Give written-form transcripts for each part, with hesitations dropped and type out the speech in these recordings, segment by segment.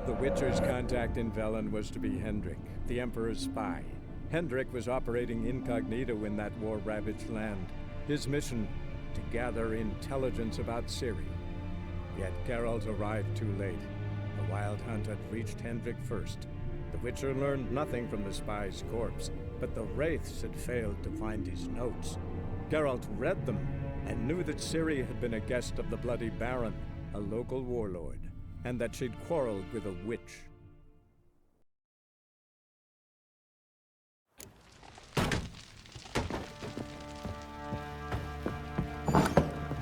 The Witcher's contact in Velen was to be Hendrik, the Emperor's spy. Hendrik was operating incognito in that war-ravaged land. His mission, to gather intelligence about Ciri. Yet Geralt arrived too late. The Wild Hunt had reached Hendrik first. The Witcher learned nothing from the spy's corpse, but the Wraiths had failed to find his notes. Geralt read them, and knew that Ciri had been a guest of the Bloody Baron, a local warlord, and that she'd quarreled with a witch.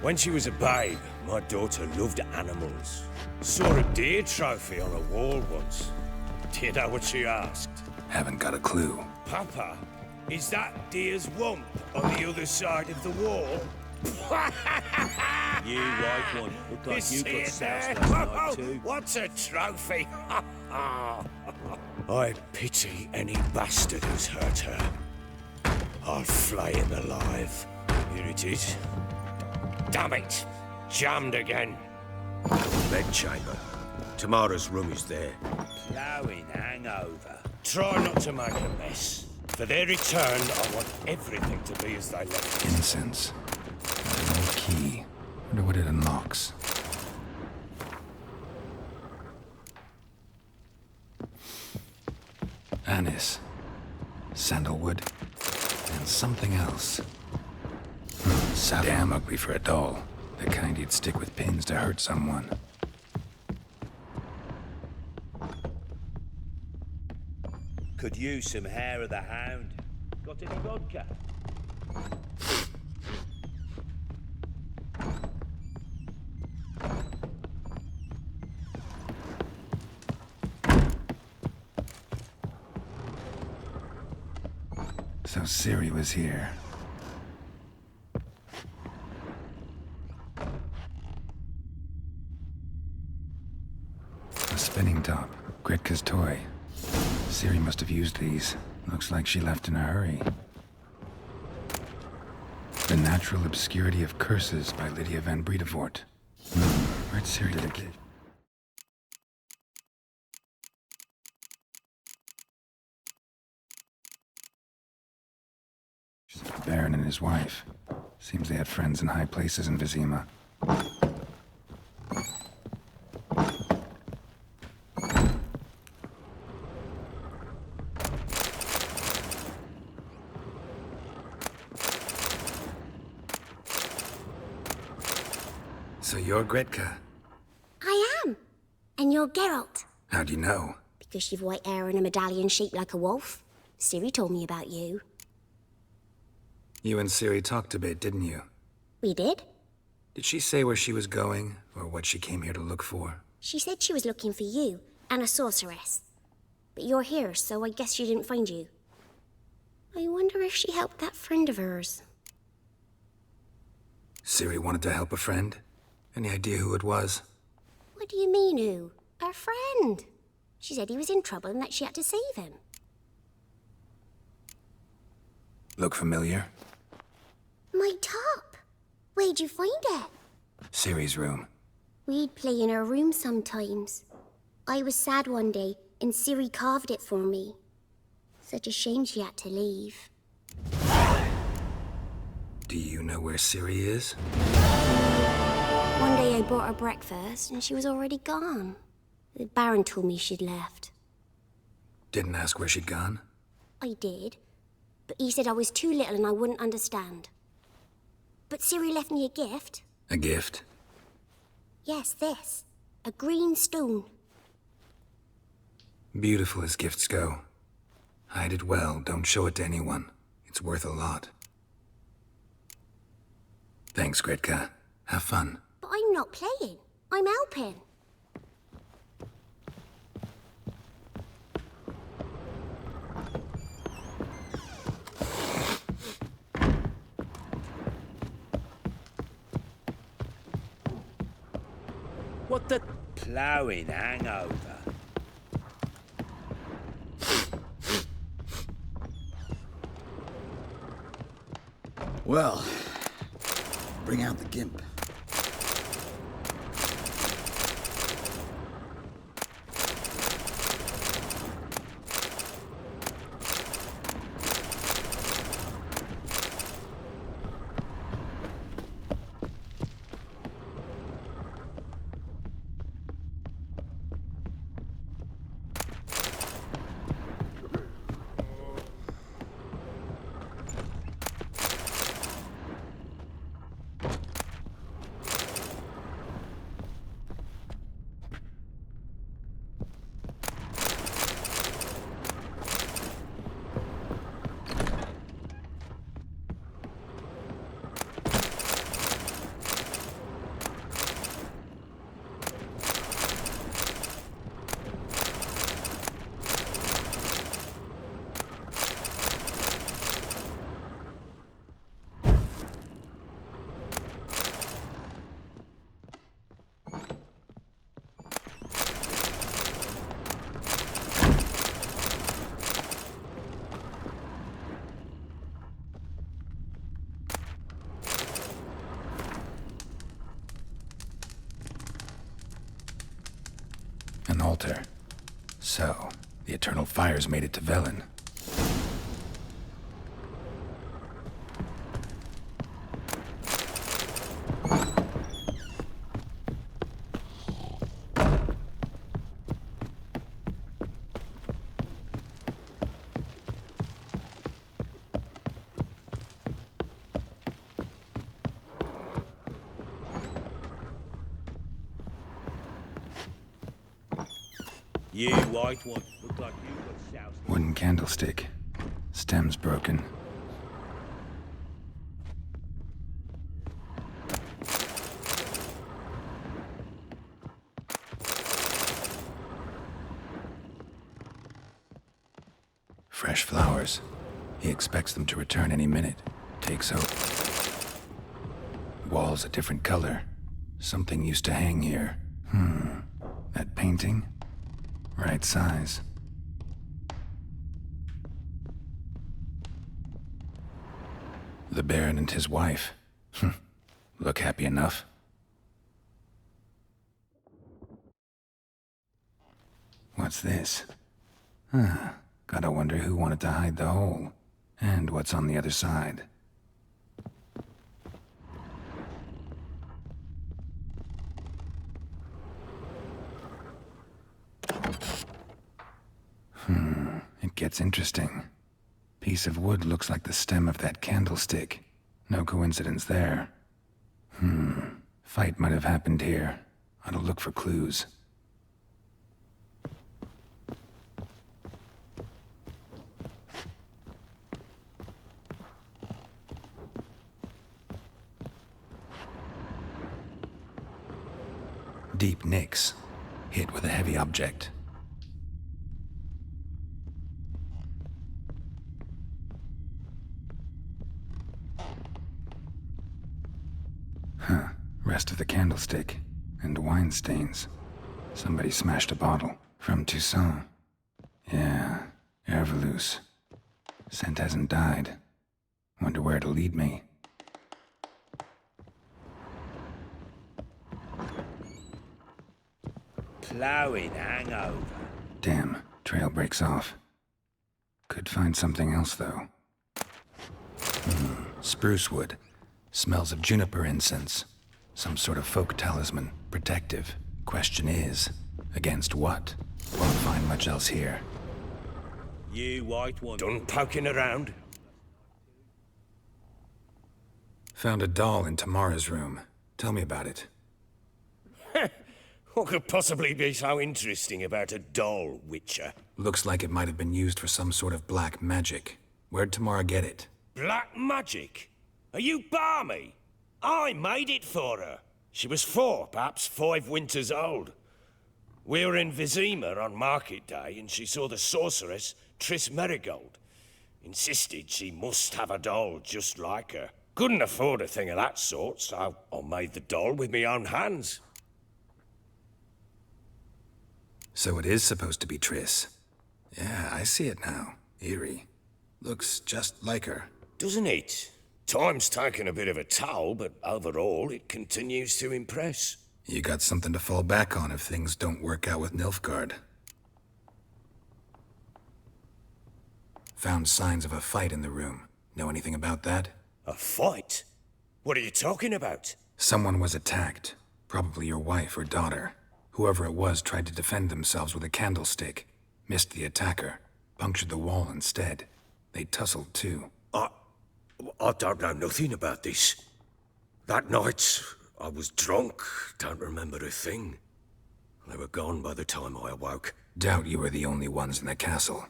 When she was a babe, my daughter loved animals. Saw a deer trophy on a wall once. Do you know what she asked? Haven't got a clue. Papa, is that deer's wump on the other side of the wall? You right one. Look like you got soused last night too. What's a trophy? I pity any bastard who's hurt her. I'll flay him alive. Here it is. Damn it! Jammed again. Bedchamber. Tamara's room is there. Ploughing hangover. Try not to make a mess. For their return, I want everything to be as they left it. Incense. An old key. Wonder what it unlocks. Anise. Sandalwood. And something else. Damn ugly for a doll. The kind you'd stick with pins to hurt someone. Could use some hair of the hound. Got any vodka? So Ciri was here. A spinning top. Gretka's toy. Ciri must have used these. Looks like she left in a hurry. The Natural Obscurity of Curses by Lydia van Bredevoort. Where'd Ciri get it? The Baron and his wife. Seems they had friends in high places in Vizima. So you're Gretka? I am. And you're Geralt. How'd you know? Because you've white hair and a medallion shaped like a wolf. Ciri told me about you. You and Ciri talked a bit, didn't you? We did? Did she say where she was going, or what she came here to look for? She said she was looking for you, and a sorceress. But you're here, so I guess she didn't find you. I wonder if she helped that friend of hers. Ciri wanted to help a friend? Any idea who it was? What do you mean, who? Her friend. She said he was in trouble and that she had to save him. Look familiar? My top. Where'd you find it? Ciri's room. We'd play in her room sometimes. I was sad one day, and Ciri carved it for me. Such a shame she had to leave. Do you know where Ciri is? One day I bought her breakfast, and she was already gone. The Baron told me she'd left. Didn't ask where she'd gone? I did, but he said I was too little and I wouldn't understand. But Ciri left me a gift. A gift? Yes, this. A green stone. Beautiful as gifts go. Hide it well, don't show it to anyone. It's worth a lot. Thanks, Gretka. Have fun. But I'm not playing. I'm helping. What the ploughing hangover? Well, bring out the gimp. altar. So, the Eternal Fires made it to Velen. You white one, look like you got soused. Wooden candlestick. Stem's broken. Fresh flowers. He expects them to return any minute. Takes hope. Walls a different color. Something used to hang here. That painting? Right size. The Baron and his wife. Look happy enough. What's this? Gotta wonder who wanted to hide the hole. And what's on the other side. It gets interesting. Piece of wood looks like the stem of that candlestick. No coincidence there. Fight might have happened here. Ought to look for clues. Deep nicks. Hit with a heavy object. Rest of the candlestick. And wine stains. Somebody smashed a bottle. From Toussaint. Yeah, Herveloos. Scent hasn't died. Wonder where it'll lead me. Ploughing hangover. Damn, trail breaks off. Could find something else, though. Spruce wood. Smells of juniper incense. Some sort of folk talisman. Protective. Question is, against what? Won't find much else here. You white one. Done poking around? Found a doll in Tamara's room. Tell me about it. What could possibly be so interesting about a doll, Witcher? Looks like it might have been used for some sort of black magic. Where'd Tamara get it? Black magic? Are you balmy? I made it for her. She was 4, perhaps 5 winters old. We were in Vizima on market day, and she saw the sorceress, Triss Merigold. Insisted she must have a doll just like her. Couldn't afford a thing of that sort, so I made the doll with my own hands. So it is supposed to be Triss. Yeah, I see it now. Eerie. Looks just like her. Doesn't it? Time's taken a bit of a toll, but overall, it continues to impress. You got something to fall back on if things don't work out with Nilfgaard. Found signs of a fight in the room. Know anything about that? A fight? What are you talking about? Someone was attacked. Probably your wife or daughter. Whoever it was tried to defend themselves with a candlestick. Missed the attacker. Punctured the wall instead. They tussled too. I don't know nothing about this. That night, I was drunk, don't remember a thing. They were gone by the time I awoke. Doubt you were the only ones in the castle.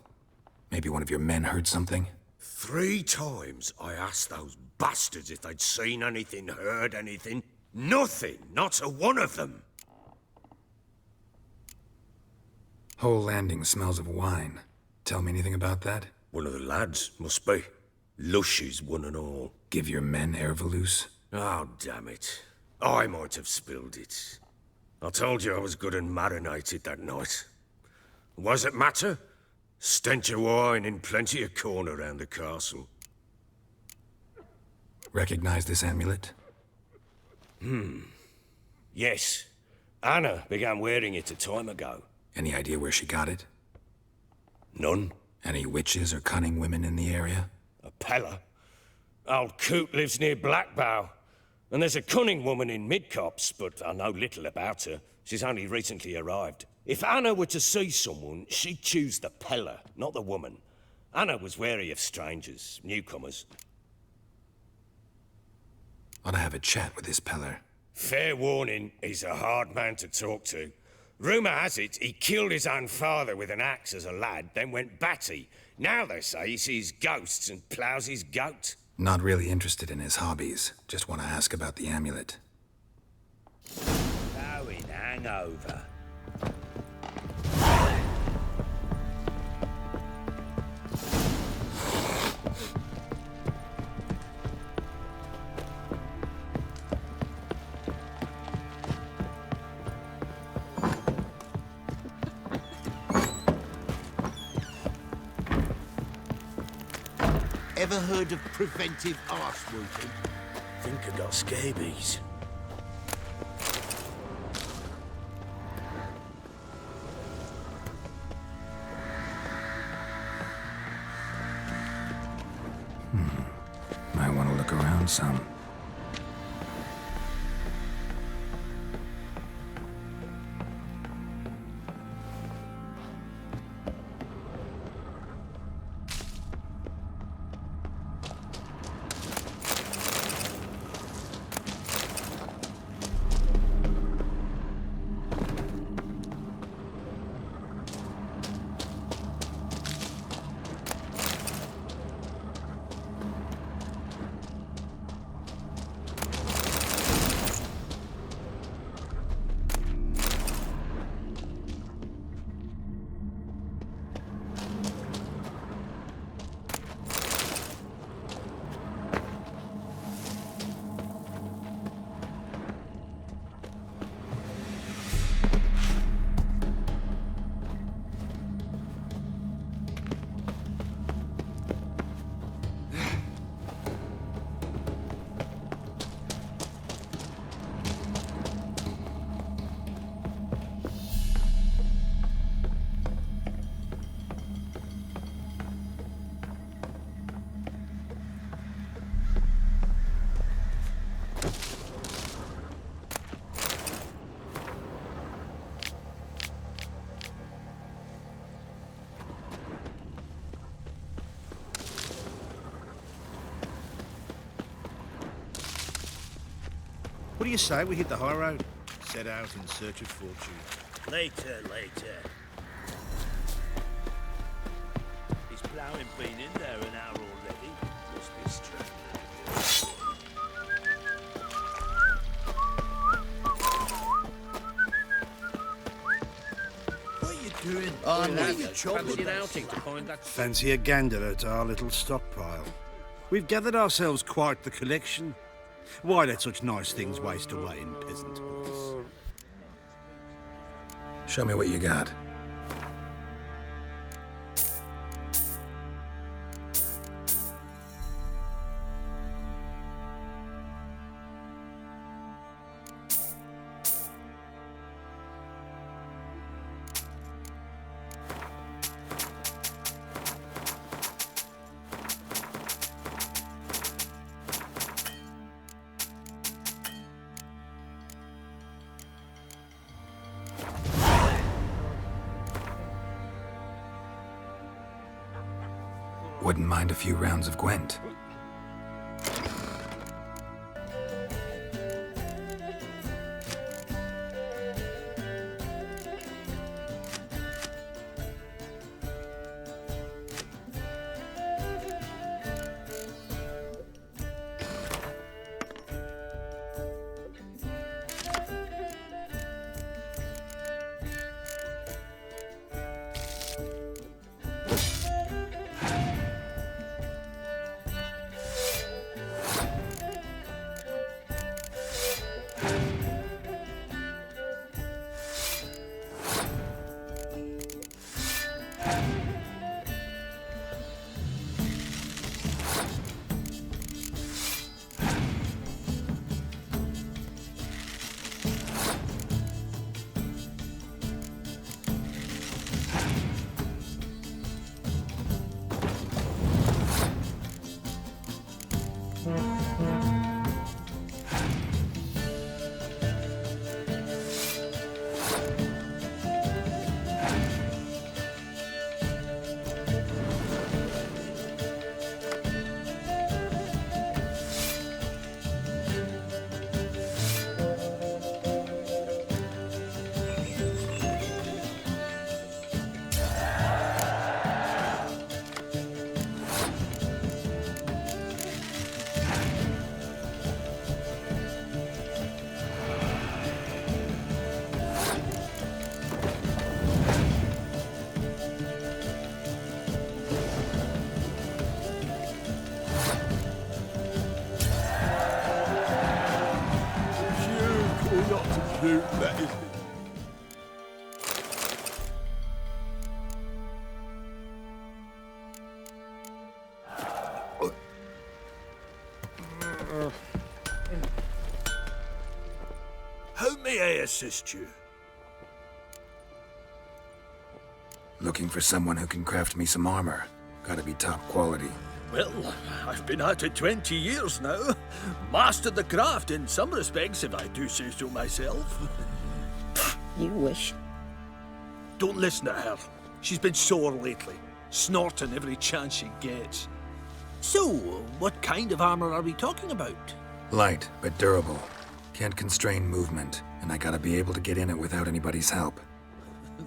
Maybe one of your men heard something? 3 times I asked those bastards if they'd seen anything, heard anything. Nothing, not a one of them. Whole landing smells of wine. Tell me anything about that? One of the lads, must be. Lushes, one and all. Give your men Herveloos? Oh, damn it. I might have spilled it. I told you I was good and marinated that night. Was it matter? Stench of wine in plenty of corn around the castle. Recognize this amulet? Yes. Anna began wearing it a time ago. Any idea where she got it? None. Any witches or cunning women in the area? A Pella? Old Coot lives near Blackbow. And there's a cunning woman in Midcopse, but I know little about her. She's only recently arrived. If Anna were to see someone, she'd choose the Pella, not the woman. Anna was wary of strangers, newcomers. Ought to have a chat with this Peller. Fair warning, he's a hard man to talk to. Rumour has it he killed his own father with an axe as a lad, then went batty. Now they say he sees ghosts and ploughs his goat. Not really interested in his hobbies. Just want to ask about the amulet. Bowing hangover. Ever heard of preventive arse whooping? Think I got scabies. Might want to look around some. What do you say we hit the high road? Set out in search of fortune. Later. Is ploughing been in there an hour already? Must be strange. What are you doing? Oh, no, you're chopping outing to find that. Fancy a gander at our little stockpile. We've gathered ourselves quite the collection. Why let such nice things waste away in peasant halls? Show me what you got. Wouldn't mind a few rounds of Gwent. assist you? Looking for someone who can craft me some armor. Gotta be top quality. Well, I've been at it 20 years now. Mastered the craft in some respects, if I do say so myself. You wish. Don't listen to her. She's been sore lately, snorting every chance she gets. So, what kind of armor are we talking about? Light, but durable. Can't constrain movement, and I gotta be able to get in it without anybody's help.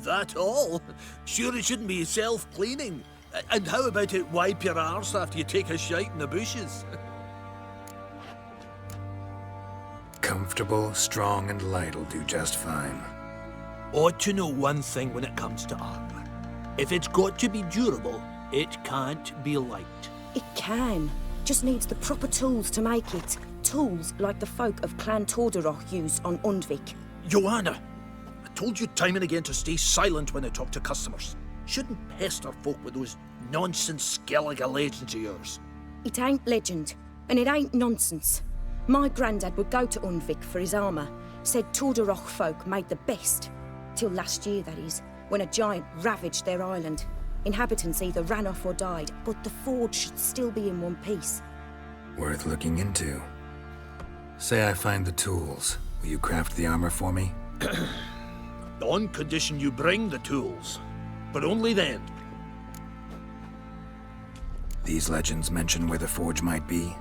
That all? Sure it shouldn't be self-cleaning. And how about it wipe your arse after you take a shite in the bushes? Comfortable, strong, and light'll do just fine. Ought to know one thing when it comes to armor. If it's got to be durable, it can't be light. It can. Just needs the proper tools to make it. Tools like the folk of Clan Tordaroch used on Undvik. Joanna, I told you time and again to stay silent when I talk to customers. Shouldn't pester folk with those nonsense Skellige legends of yours. It ain't legend, and it ain't nonsense. My granddad would go to Undvik for his armour. Said Tordaroch folk made the best. Till last year, that is, when a giant ravaged their island. Inhabitants either ran off or died, but the forge should still be in one piece. Worth looking into. Say I find the tools. Will you craft the armor for me? On condition you bring the tools. But only then. These legends mention where the forge might be.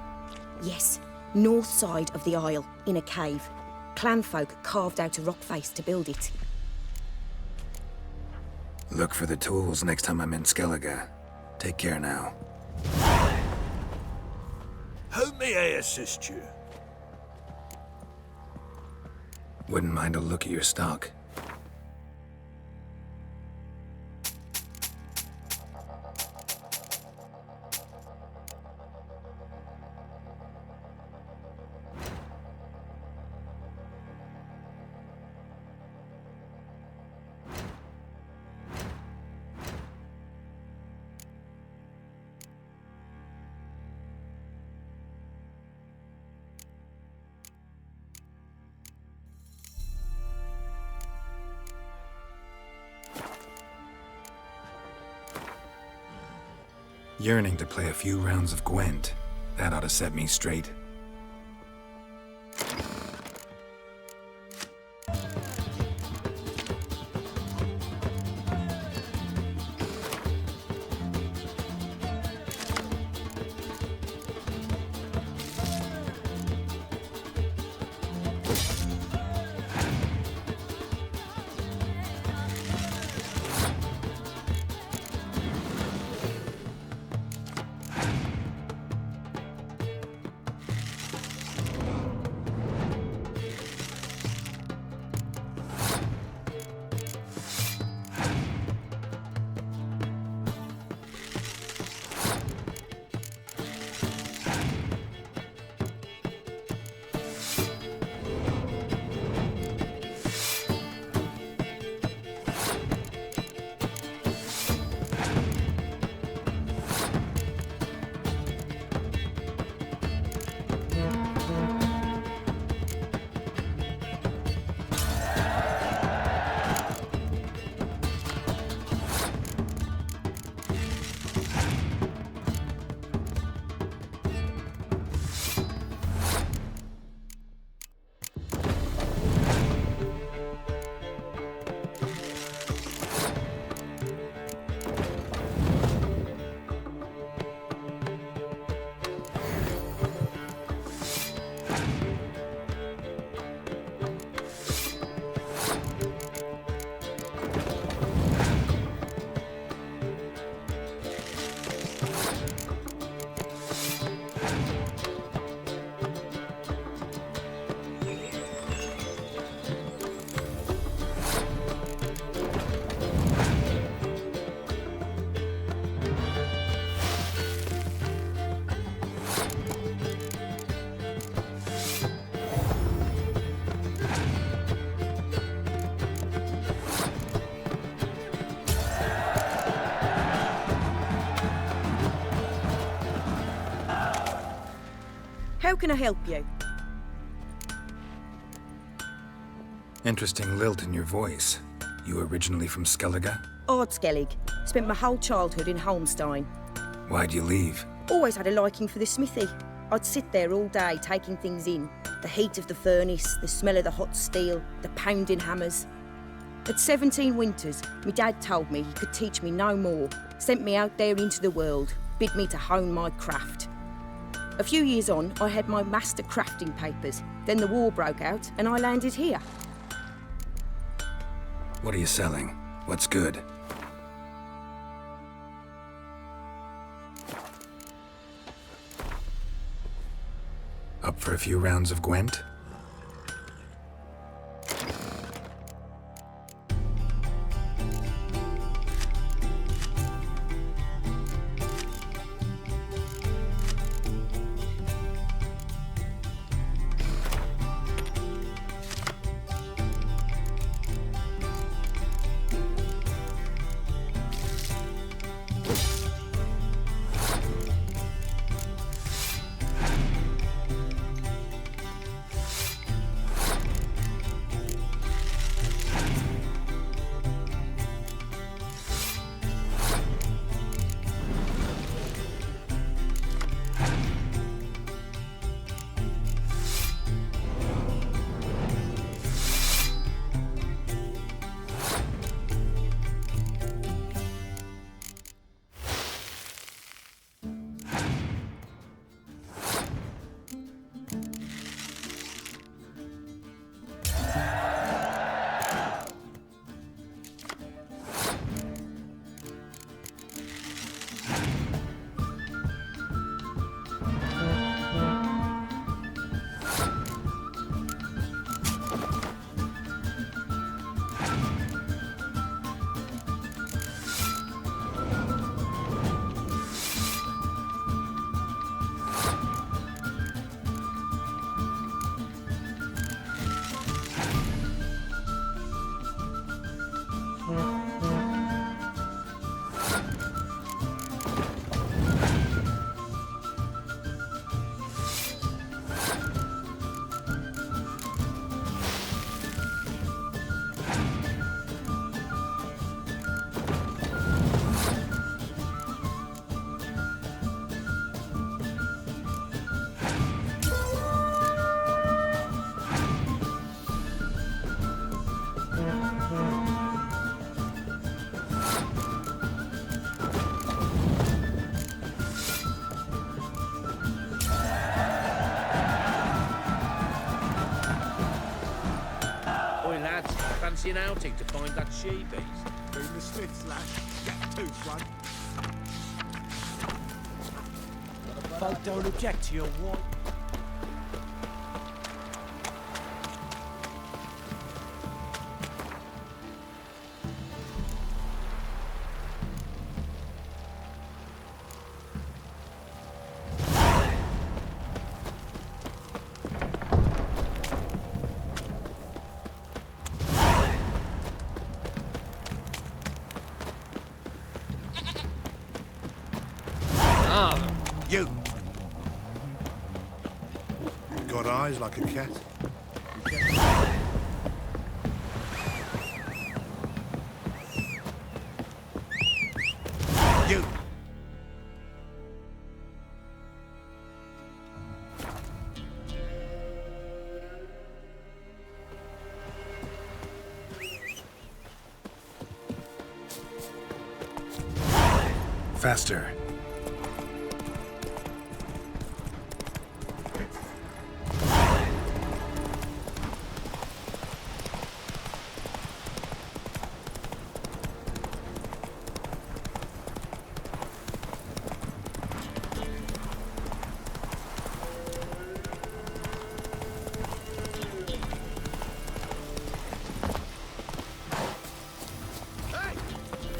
Yes, north side of the isle, in a cave. Clanfolk carved out a rock face to build it. Look for the tools next time I'm in Skellige. Take care now. How may I assist you? Wouldn't mind a look at your stock. Yearning to play a few rounds of Gwent. That ought to set me straight. How can I help you? Interesting lilt in your voice. You originally from Skellige? Ardskellig. Spent my whole childhood in Holmstein. Why'd you leave? Always had a liking for the smithy. I'd sit there all day taking things in. The heat of the furnace, the smell of the hot steel, the pounding hammers. At 17 winters, my dad told me he could teach me no more, sent me out there into the world, bid me to hone my craft. A few years on, I had my master crafting papers. Then the war broke out and I landed here. What are you selling? What's good? Up for a few rounds of Gwent? Fancy an outing to find that she-beast? Bring the Smiths, lad. Get a tooth one. Folk don't object to your what? You! Got eyes like a cat. You! Faster.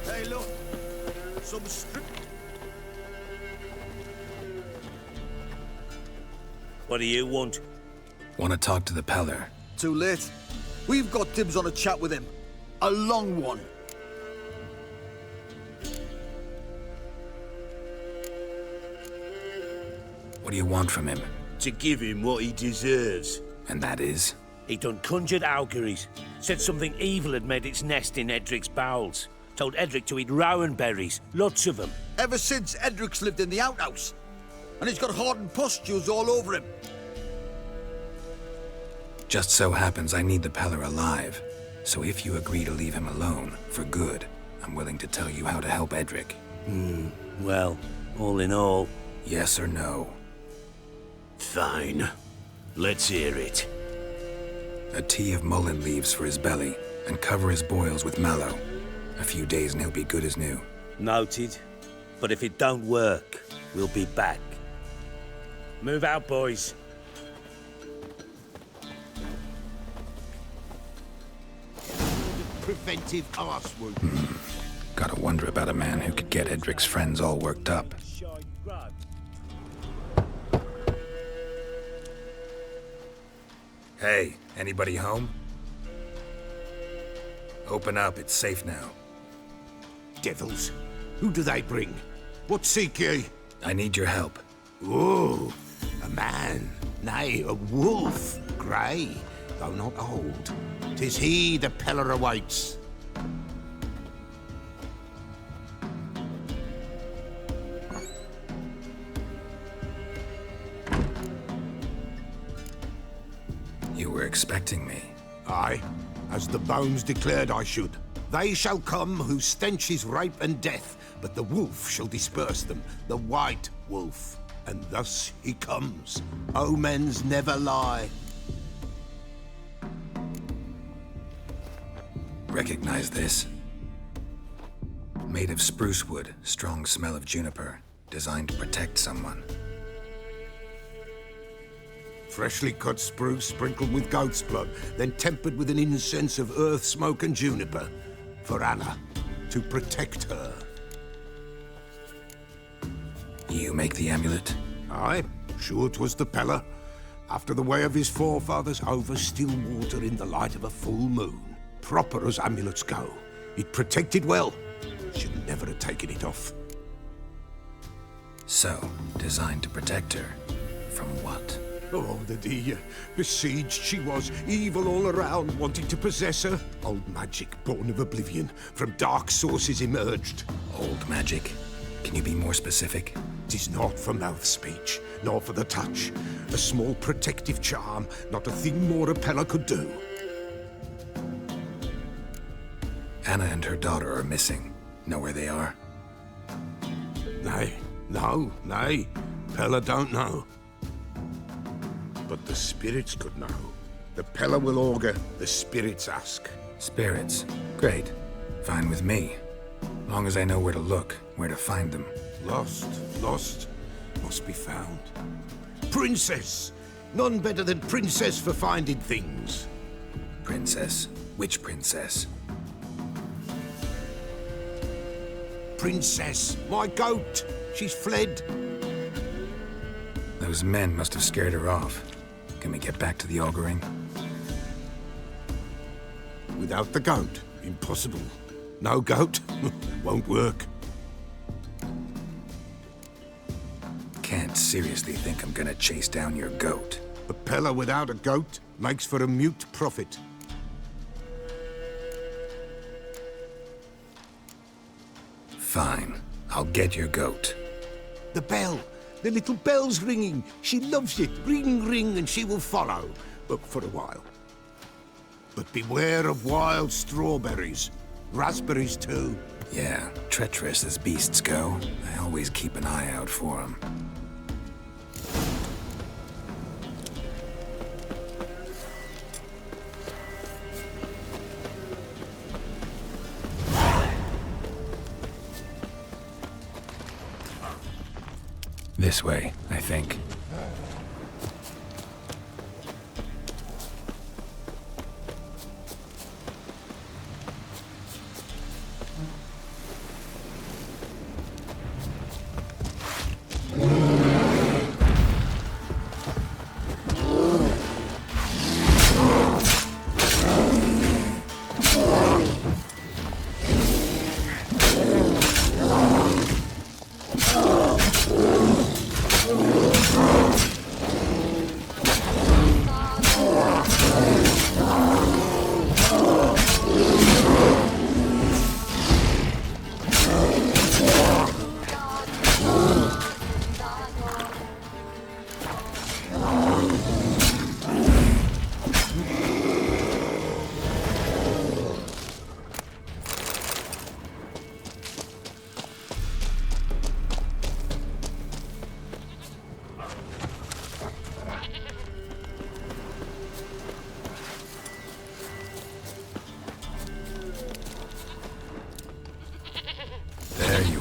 Hey, look. Some strip. What do you want? Want to talk to the Peller? Too late. We've got dibs on a chat with him. A long one. What do you want from him? To give him what he deserves. And that is? He done conjured auguries. Said something evil had made its nest in Edric's bowels. Told Edric to eat rowan berries, lots of them. Ever since Edric's lived in the outhouse. And he's got hardened pustules all over him. Just so happens I need the Peller alive. So if you agree to leave him alone, for good, I'm willing to tell you how to help Edric. Well, all in all... Yes or no? Fine. Let's hear it. A tea of mullein leaves for his belly, and cover his boils with mallow. A few days and he'll be good as new. Noted. But if it don't work, we'll be back. Move out, boys. Preventive arse wound. Gotta wonder about a man who could get Edric's friends all worked up. Hey, anybody home? Open up, it's safe now. Devils. Who do they bring? What seek ye? I need your help. Oh, a man. Nay, a wolf. Grey, though not old. 'Tis he the Peller awaits. You were expecting me. Aye, as the bones declared I should. They shall come whose stench is rape and death, but the wolf shall disperse them, the white wolf. And thus he comes. Omens never lie. Recognize this? Made of spruce wood, strong smell of juniper, designed to protect someone. Freshly cut spruce sprinkled with goat's blood, then tempered with an incense of earth, smoke and juniper. For Anna, to protect her. You make the amulet? Aye, sure 'twas the Peller. After the way of his forefathers, over still water in the light of a full moon. Proper as amulets go. It protected well. Should never have taken it off. So, designed to protect her. From what? Oh, besieged she was, evil all around, wanting to possess her. Old magic, born of oblivion, from dark sources emerged. Old magic? Can you be more specific? 'Tis not for mouth speech, nor for the touch. A small protective charm, not a thing more a Peller could do. Anna and her daughter are missing. Know where they are? Nay, nay. Peller don't know. But the spirits could know. The Peller will augur, the spirits ask. Spirits? Great. Fine with me. Long as I know where to look, where to find them. Lost, must be found. Princess! None better than Princess for finding things. Princess? Which princess? Princess, my goat! She's fled. Those men must have scared her off. Can we get back to the auguring? Without the goat, impossible. No goat, won't work. Can't seriously think I'm gonna chase down your goat. A Peller without a goat makes for a mute prophet. Fine. I'll get your goat. The bell! The little bell's ringing. She loves it. Ring, ring, and she will follow. But for a while. But beware of wild strawberries. Raspberries, too. Yeah, treacherous as beasts go. I always keep an eye out for them. This way, I think.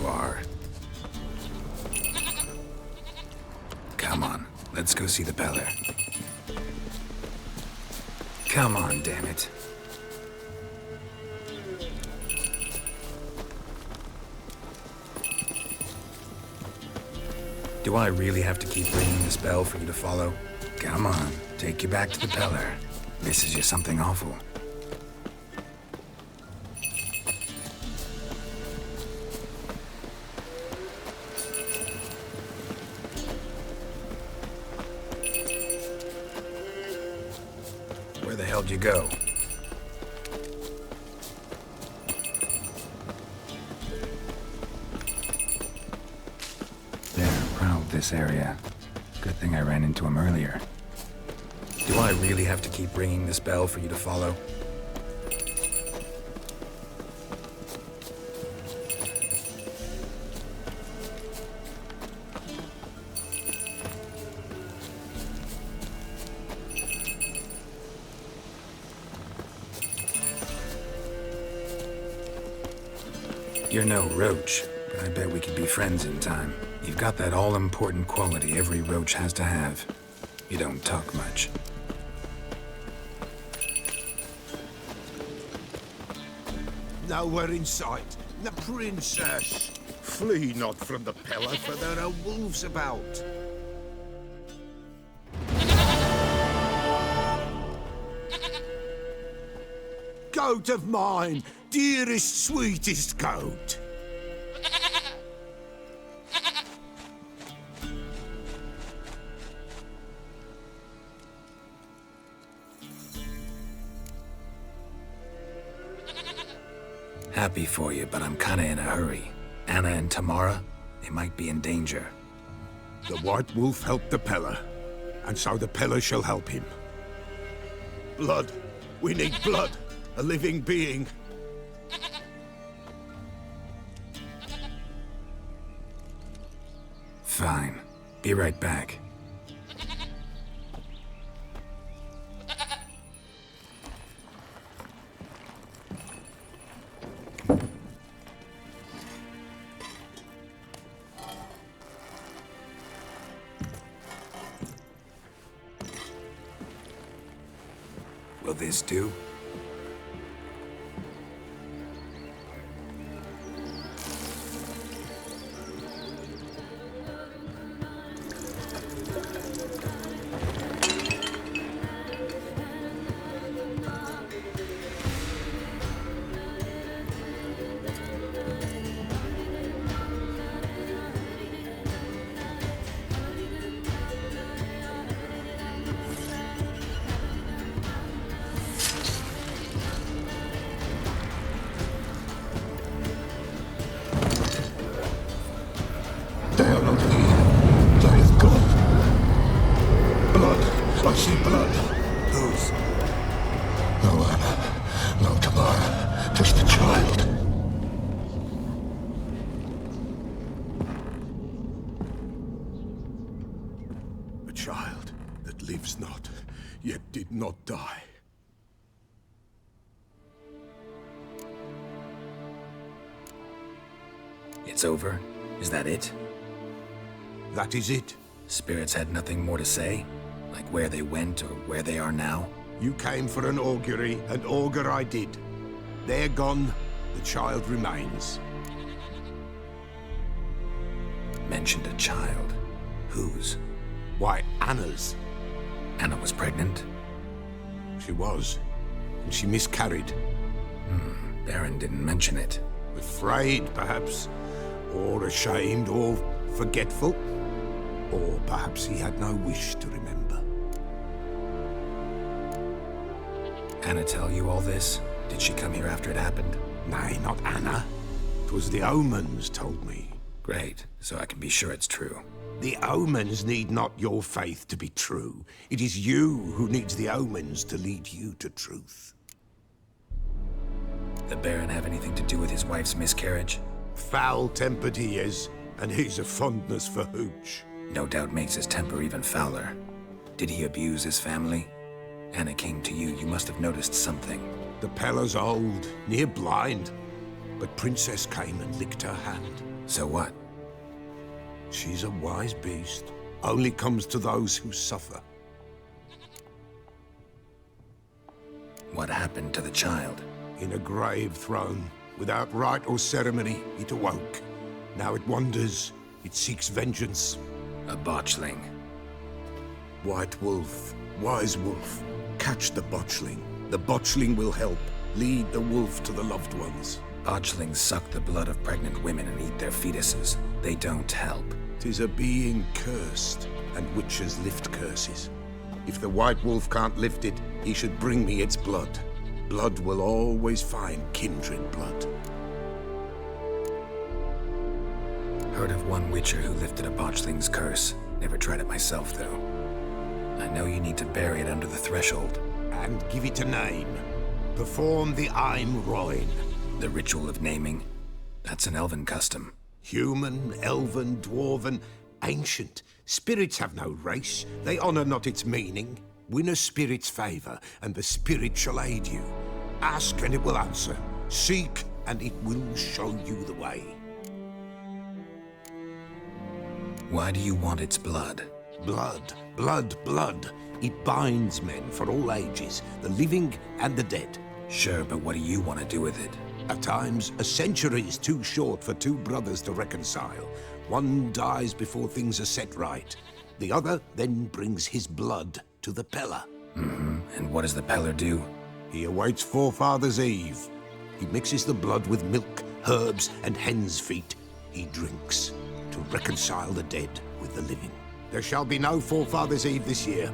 you are. Come on, let's go see the Peller. Come on, damn it. Do I really have to keep ringing this bell for you to follow? Come on, take you back to the Peller. This is just something awful. Where the hell'd you go? This area. Good thing I ran into him earlier. Do I really have to keep ringing this bell for you to follow? You're no roach, but I bet we could be friends in time. You've got that all-important quality every roach has to have. You don't talk much. Nowhere in sight. The princess. Flee not from the Peller, for there are wolves about. Goat of mine, dearest, sweetest goat. Happy for you, but I'm kinda in a hurry. Anna and Tamara, they might be in danger. The White Wolf helped the Peller, and so the Peller shall help him. Blood. We need blood. A living being. Fine. Be right back. Will this do? I see blood. Whose? No Anna, no Tamara, just the child. A child that lives not, yet did not die. It's over? Is that it? That is it. Spirits had nothing more to say? Like where they went or where they are now? You came for an augury, and augur I did. They're gone, the child remains. Mentioned a child. Whose? Why, Anna's. Anna was pregnant? She was, and she miscarried. Baron didn't mention it. Afraid, perhaps, or ashamed, or forgetful. Or perhaps he had no wish to remember. Anna tell you all this? Did she come here after it happened? Nay, not Anna. 'Twas the omens told me. Great, so I can be sure it's true. The omens need not your faith to be true. It is you who needs the omens to lead you to truth. The Baron have anything to do with his wife's miscarriage? Foul-tempered he is, and he's a fondness for hooch. No doubt makes his temper even fouler. Did he abuse his family? Anna came to you, you must have noticed something. The Peller's old, near blind. but Princess came and licked her hand. So what? She's a wise beast. Only comes to those who suffer. What happened to the child? In a grave thrown, without rite or ceremony, it awoke. Now it wanders, it seeks vengeance. A botchling. White Wolf, Wise Wolf, catch the botchling. The botchling will help. Lead the wolf to the loved ones. Botchlings suck the blood of pregnant women and eat their fetuses. They don't help. 'Tis a being cursed, and witches lift curses. If the White Wolf can't lift it, he should bring me its blood. Blood will always find kindred blood. Heard of one witcher who lifted a botchling's curse. Never tried it myself, though. I know you need to bury it under the threshold. And give it a name. Perform the Aim Roin. The ritual of naming? That's an elven custom. Human, elven, dwarven, ancient. Spirits have no race. They honor not its meaning. Win a spirit's favor, and the spirit shall aid you. Ask, and it will answer. Seek, and it will show you the way. Why do you want its blood? Blood, blood, blood. It binds men for all ages, the living and the dead. Sure, but what do you want to do with it? At times, a century is too short for two brothers to reconcile. One dies before things are set right. The other then brings his blood to the Peller. And what does the Peller do? He awaits Forefather's Eve. He mixes the blood with milk, herbs, and hen's feet. He drinks to reconcile the dead with the living. There shall be no Forefather's Eve this year,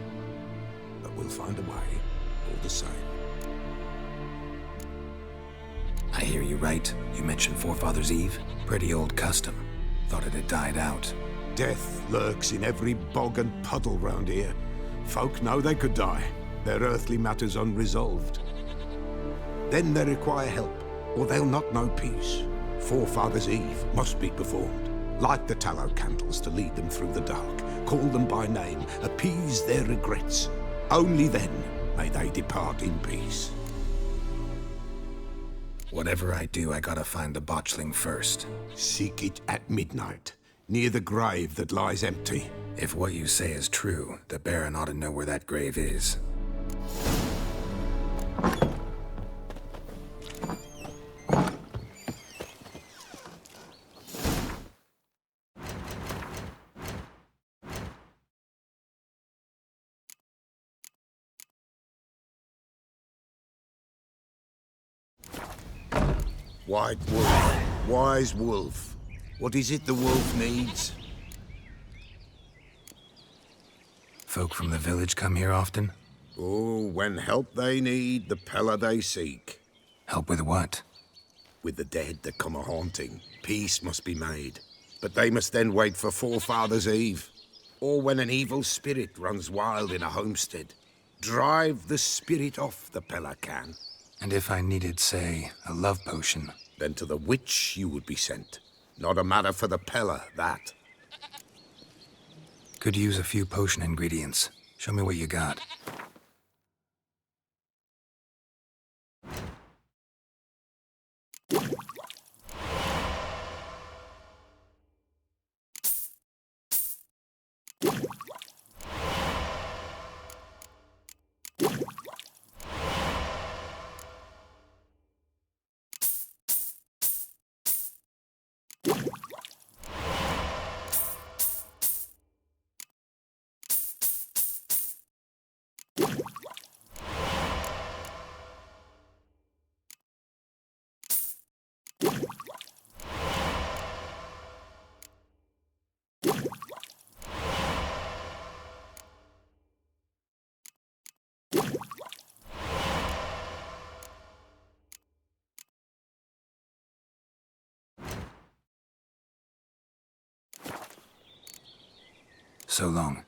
but we'll find a way, all the same. I hear you right. You mentioned Forefather's Eve. Pretty old custom. Thought it had died out. Death lurks in every bog and puddle round here. Folk know they could die, their earthly matters unresolved. Then they require help, or they'll not know peace. Forefather's Eve must be performed. Light the tallow candles to lead them through the dark. Call them by name, appease their regrets. Only then may they depart in peace. Whatever I do, I gotta find the botchling first. Seek it at midnight, near the grave that lies empty. If what you say is true, the Baron ought to know where that grave is. White Wolf, Wise Wolf. What is it the wolf needs? Folk from the village come here often? Oh, when help they need, the Peller they seek. Help with what? With the dead that come a-haunting, peace must be made. But they must then wait for Forefather's Eve. Or when an evil spirit runs wild in a homestead. Drive the spirit off, the Peller can. And if I needed, say, a love potion? Then to the witch you would be sent. Not a matter for the Peller, that. Could use a few potion ingredients. Show me what you got. So long.